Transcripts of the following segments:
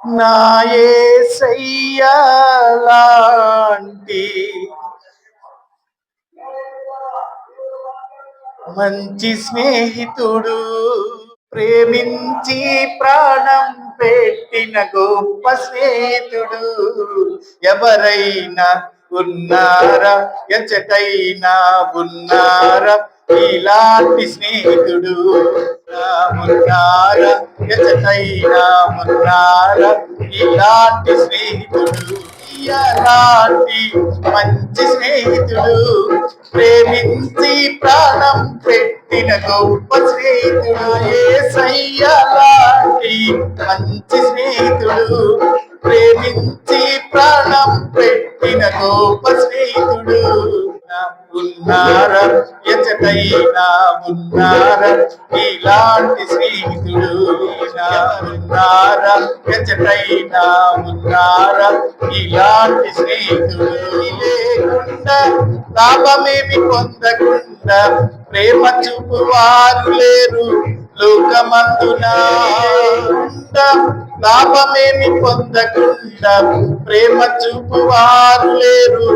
నా యేసయ్య లాంటి మంచి స్నేహితుడు, ప్రేమించి ప్రాణం పెట్టిన గొప్ప స్నేహితుడు ఎవరైనా ఉన్నారా? ఎచ్చటైనా ఉన్నారా ఇలాంటి స్నేహితుడు? ఉన్నారా? ఎచ్చటైనా ఉన్నారా ఇలాంటి స్నేహితుడు? లాంటి మంచి స్నేహితుడు, ప్రేమించి ప్రాణం పెట్టిన గొప్ప స్నేహితుడు. యేసయ్య లాంటి మంచి స్నేహితుడు, ప్రేమించి ప్రాణం పెట్టిన గొప్ప స్నేహితుడు ఉన్నారా? ఎచ్చటైనా ఉన్నారా ఇలాంటి స్నేహితుడు? ఉన్నారా? ఎచ్చటైనా ఉన్నారా ఇలాంటి స్నేహితుడు? లేకుండా లాభమేమి పొందకుండా ప్రేమ చూపు వారు లేరు లోకమందున. లాభమేమి పొందకుండా ప్రేమ చూపు వారు లేరు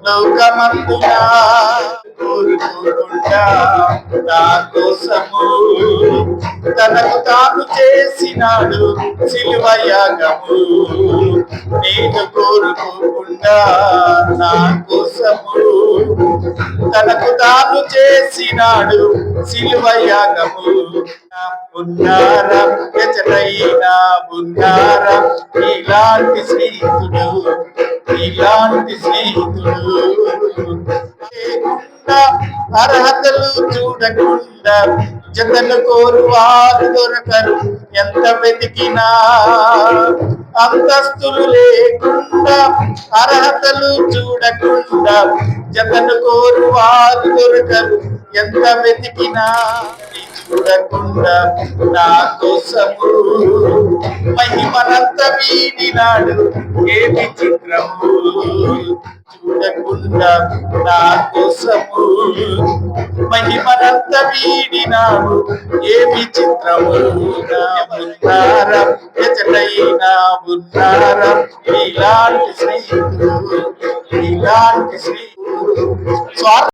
లోకమందున. కోరుకోకుండా నా కోసము తనకు తాను చేసినాడు సిలువ యాగము. నేను కోరుకోకుండా నా కోసము తనకు తాను చేసినాడు సిలువ యాగము. ఉన్నారా? ఎచ్చటైనా ఉన్నారా ఇలాంటి స్నేహితుడు? ఇలాంటి స్నేహితుడు అర్హతలు చూడకుండా జతను కోరు వారు దొరకరు ఎంత వెతికినా. అంతస్తులు లేకుండా అర్హతలు చూడకుండా జతను కోరు వారు దొరకరు ఎంత వెతికినా. చూడకుండా నా కోసము మహిమనంత వీడినాడు ఏమి చిత్రము. చూడకుండా నా కోసము మహిమనంత వీడినాడు ఏమి చిత్రము. ఉన్నారా? ఎచ్చటైనా ఉన్నారా ఇలాంటి స్నేహితుడు? ఇలాంటి స్నేహితుడు